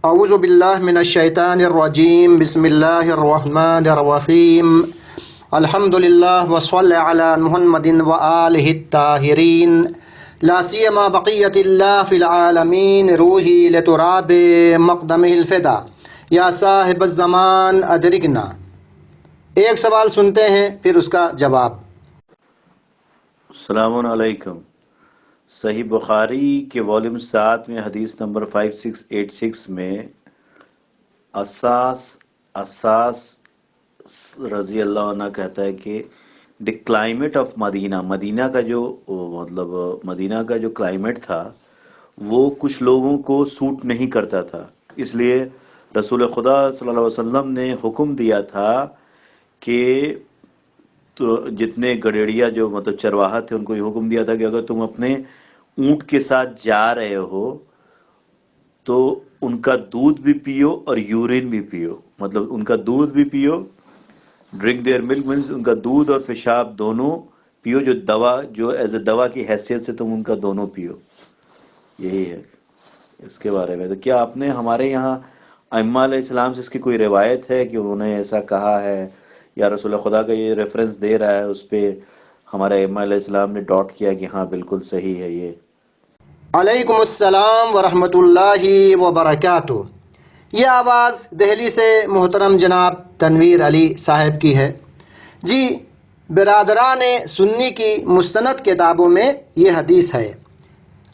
اعوذ باللہ من الشیطان الرجیم بسم اللہ الرحمن الرحیم الحمد للہ وصلی علی محمد وآلہ الطاہرین لا سیما بقیت اللہ فی العالمین روحی لتراب مقدمہ الفدا یا صاحب الزمان ادرکنا۔ ایک سوال سنتے ہیں پھر اس کا جواب۔ السلام علیکم۔ صحیح بخاری کے والیوم 7 میں حدیث نمبر 5686 میں اساس رضی اللہ عنہ کہتا ہے کہ دی کلائمیٹ آف مدینہ کا جو مدینہ کا جو کلائمیٹ تھا وہ کچھ لوگوں کو سوٹ نہیں کرتا تھا، اس لیے رسول خدا صلی اللہ علیہ وسلم نے حکم دیا تھا کہ تو جتنے گڈیڑیا جو چرواہا تھے ان کو یہ حکم دیا تھا کہ اگر تم اپنے اونٹ کے ساتھ جا رہے ہو تو ان کا دودھ بھی پیو اور یورین بھی پیو، ان کا دودھ بھی پیو، ڈرنک دیئر ملک مینس ان کا دودھ اور پیشاب دونوں پیو، جو ایز اے دوا کی حیثیت سے تم ان کا دونوں پیو۔ یہی ہے اس کے بارے میں۔ تو کیا آپ نے ہمارے یہاں ائمہ علیہ السلام سے اس کی کوئی روایت ہے کہ انہوں نے ایسا کہا ہے، یا رسول خدا کا یہ ریفرنس دے رہا ہے اس پہ ہمارے ائمہ علیہ السلام نے ڈاٹ کیا کہ ہاں بالکل صحیح ہے یہ؟ علیکم السلام ورحمۃ اللہ وبرکاتہ۔ یہ آواز دہلی سے محترم جناب تنویر علی صاحب کی ہے۔ جی، برادران سنی کی مستند کتابوں میں یہ حدیث ہے۔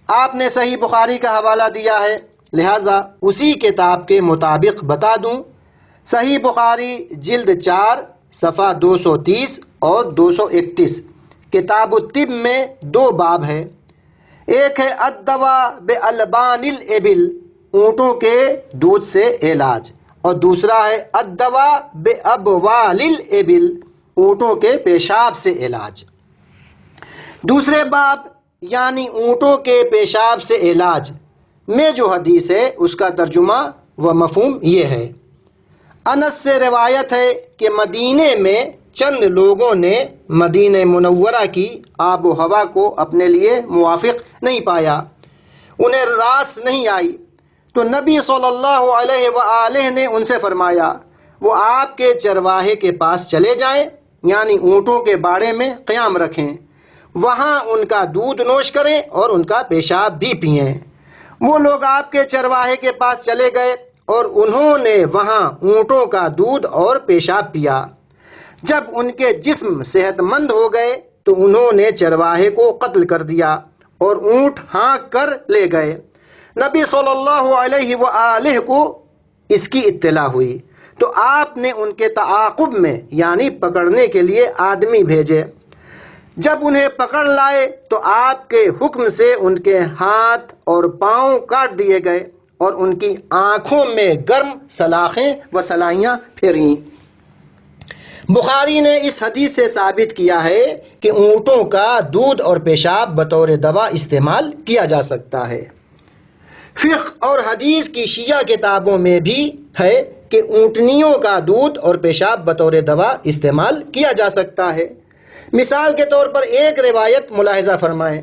آپ نے صحیح بخاری کا حوالہ دیا ہے، لہٰذا اسی کتاب کے مطابق بتا دوں۔ صحیح بخاری جلد 4 صفحہ 230 اور 231 کتاب الطب میں 2 باب ہے۔ ایک ہے الدوا بالبان الابل، اونٹوں کے دودھ سے علاج، اور دوسرا ہے الدوا بابوال الابل، اونٹوں کے پیشاب سے علاج۔ دوسرے باب یعنی اونٹوں کے پیشاب سے علاج میں جو حدیث ہے اس کا ترجمہ و مفہوم یہ ہے۔ انس سے روایت ہے کہ مدینے میں چند لوگوں نے مدینہ منورہ کی آب و ہوا کو اپنے لیے موافق نہیں پایا، انہیں راس نہیں آئی، تو نبی صلی اللہ علیہ وآلہ نے ان سے فرمایا وہ آپ کے چرواہے کے پاس چلے جائیں، یعنی اونٹوں کے باڑے میں قیام رکھیں، وہاں ان کا دودھ نوش کریں اور ان کا پیشاب بھی پئیں۔ وہ لوگ آپ کے چرواہے کے پاس چلے گئے اور انہوں نے وہاں اونٹوں کا دودھ اور پیشاب پیا۔ جب ان کے جسم صحت مند ہو گئے تو انہوں نے چرواہے کو قتل کر دیا اور اونٹ ہانک کر لے گئے۔ نبی صلی اللہ علیہ وآلہ کو اس کی اطلاع ہوئی تو آپ نے ان کے تعاقب میں یعنی پکڑنے کے لیے آدمی بھیجے۔ جب انہیں پکڑ لائے تو آپ کے حکم سے ان کے ہاتھ اور پاؤں کاٹ دیے گئے اور ان کی آنکھوں میں گرم سلاخیں و سلائیاں پھریں۔ بخاری نے اس حدیث سے ثابت کیا ہے کہ اونٹوں کا دودھ اور پیشاب بطور دوا استعمال کیا جا سکتا ہے۔ فقہ اور حدیث کی شیعہ کتابوں میں بھی ہے کہ اونٹنیوں کا دودھ اور پیشاب بطور دوا استعمال کیا جا سکتا ہے۔ مثال کے طور پر ایک روایت ملاحظہ فرمائیں۔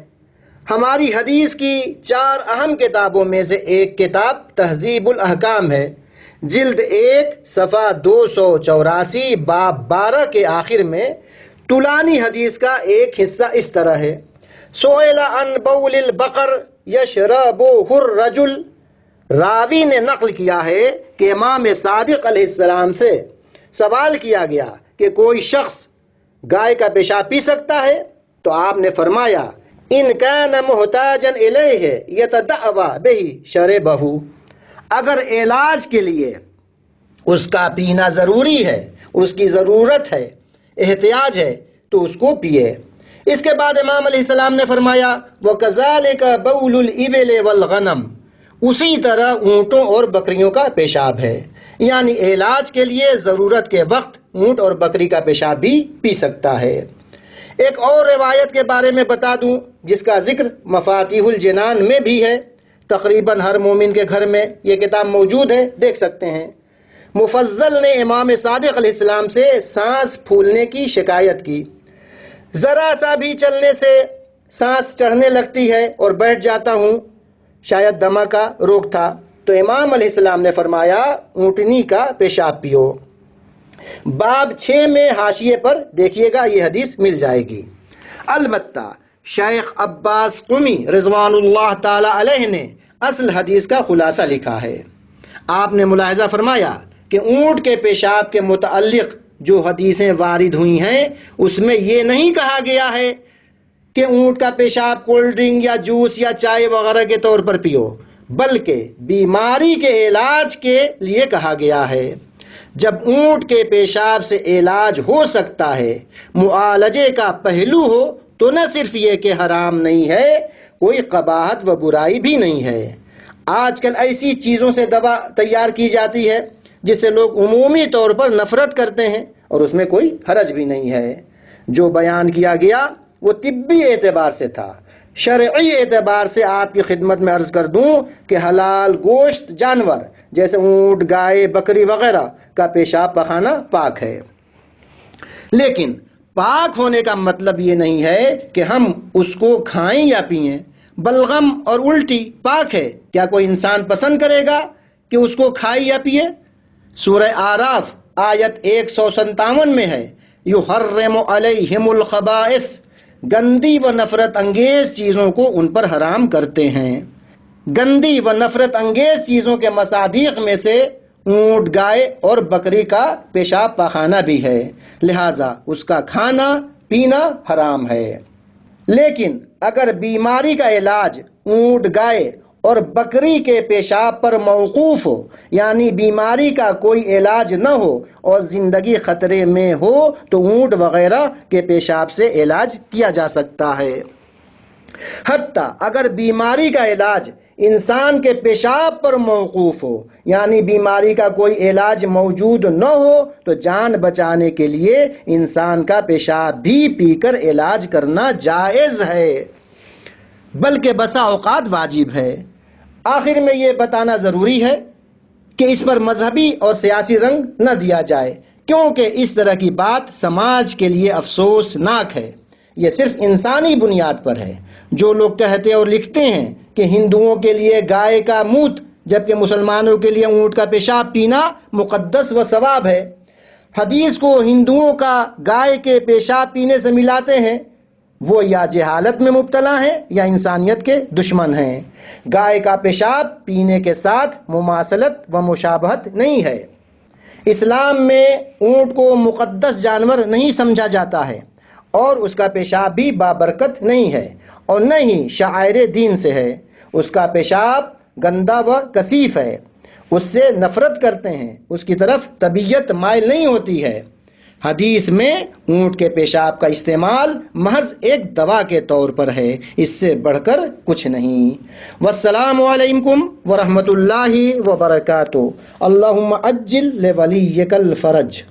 ہماری حدیث کی 4 اہم کتابوں میں سے ایک کتاب تہذیب الاحکام ہے، جلد 1 صفحہ 284 باب 12 کے آخر میں طولانی حدیث کا ایک حصہ اس طرح ہے: سئل عن بول البقر یشربہ الرجل، راوی نے نقل کیا ہے کہ امام صادق علیہ السلام سے سوال کیا گیا کہ کوئی شخص گائے کا پیشاب پی سکتا ہے؟ تو آپ نے فرمایا ان کان محتاجا الیہ یتدعوی بہ شربہ، اگر علاج کے لیے اس کا پینا ضروری ہے، اس کی ضرورت ہے، احتیاج ہے تو اس کو پیے۔ اس کے بعد امام علیہ السلام نے فرمایا وَكَذَلِكَ بَوْلُ الْإِبِلِ وَالْغَنَمِ، اسی طرح اونٹوں اور بکریوں کا پیشاب ہے، یعنی علاج کے لیے ضرورت کے وقت اونٹ اور بکری کا پیشاب بھی پی سکتا ہے۔ ایک اور روایت کے بارے میں بتا دوں جس کا ذکر مفاتیح الجنان میں بھی ہے، تقریباً ہر مومن کے گھر میں یہ کتاب موجود ہے، دیکھ سکتے ہیں۔ مفضل نے امام صادق علیہ السلام سے سانس پھولنے کی شکایت کی، ذرا سا بھی چلنے سے سانس چڑھنے لگتی ہے اور بیٹھ جاتا ہوں، شاید دمہ کا روگ تھا۔ تو امام علیہ السلام نے فرمایا اونٹنی کا پیشاب پیو۔ باب 6 میں حاشیے پر دیکھیے گا یہ حدیث مل جائے گی۔ البتہ شیخ عباس قمی رضوان اللہ تعالی علیہ نے اصل حدیث کا خلاصہ لکھا ہے۔ آپ نے ملاحظہ فرمایا کہ اونٹ کے پیشاب کے متعلق جو حدیثیں وارد ہوئی ہیں اس میں یہ نہیں کہا گیا ہے کہ اونٹ کا پیشاب کولڈ ڈرنک یا جوس یا چائے وغیرہ کے طور پر پیو، بلکہ بیماری کے علاج کے لیے کہا گیا ہے۔ جب اونٹ کے پیشاب سے علاج ہو سکتا ہے، معالجے کا پہلو ہو، تو نہ صرف یہ کہ حرام نہیں ہے، کوئی قباحت و برائی بھی نہیں ہے۔ آج کل ایسی چیزوں سے دوا تیار کی جاتی ہے جس سے لوگ عمومی طور پر نفرت کرتے ہیں، اور اس میں کوئی حرج بھی نہیں ہے۔ جو بیان کیا گیا وہ طبی اعتبار سے تھا۔ شرعی اعتبار سے آپ کی خدمت میں عرض کر دوں کہ حلال گوشت جانور جیسے اونٹ، گائے، بکری وغیرہ کا پیشاب پخانہ پاک ہے، لیکن پاک ہونے کا مطلب یہ نہیں ہے کہ ہم اس کو کھائیں یا پئیں۔ بلغم اور الٹی پاک ہے، کیا کوئی انسان پسند کرے گا کہ اس کو کھائے یا پیے؟ سورہ آراف آیت 157 میں ہے، یحرم علیہم الخبائث، گندی و نفرت انگیز چیزوں کو ان پر حرام کرتے ہیں۔ گندی و نفرت انگیز چیزوں کے مصادیق میں سے اونٹ، گائے اور بکری کا پیشاب پخانہ بھی ہے، لہٰذا اس کا کھانا پینا حرام ہے۔ لیکن اگر بیماری کا علاج اونٹ، گائے اور بکری کے پیشاب پر موقوف ہو، یعنی بیماری کا کوئی علاج نہ ہو اور زندگی خطرے میں ہو، تو اونٹ وغیرہ کے پیشاب سے علاج کیا جا سکتا ہے۔ حتیٰ اگر بیماری کا علاج انسان کے پیشاب پر موقوف ہو، یعنی بیماری کا کوئی علاج موجود نہ ہو، تو جان بچانے کے لیے انسان کا پیشاب بھی پی کر علاج کرنا جائز ہے، بلکہ بسا اوقات واجب ہے۔ آخر میں یہ بتانا ضروری ہے کہ اس پر مذہبی اور سیاسی رنگ نہ دیا جائے، کیونکہ اس طرح کی بات سماج کے لیے افسوسناک ہے۔ یہ صرف انسانی بنیاد پر ہے۔ جو لوگ کہتے اور لکھتے ہیں کہ ہندوؤں کے لیے گائے کا موت جبکہ مسلمانوں کے لیے اونٹ کا پیشاب پینا مقدس و ثواب ہے، حدیث کو ہندوؤں کا گائے کے پیشاب پینے سے ملاتے ہیں، وہ یا جہالت میں مبتلا ہیں یا انسانیت کے دشمن ہیں۔ گائے کا پیشاب پینے کے ساتھ مماثلت و مشابہت نہیں ہے۔ اسلام میں اونٹ کو مقدس جانور نہیں سمجھا جاتا ہے، اور اس کا پیشاب بھی بابرکت نہیں ہے، اور نہ ہی شعائر دین سے ہے۔ اس کا پیشاب گندا و کثیف ہے، اس سے نفرت کرتے ہیں، اس کی طرف طبیعت مائل نہیں ہوتی ہے۔ حدیث میں اونٹ کے پیشاب کا استعمال محض ایک دوا کے طور پر ہے، اس سے بڑھ کر کچھ نہیں۔ والسلام علیکم ورحمۃ اللہ وبرکاتہ۔ اللہم عجل لولیک الفرج۔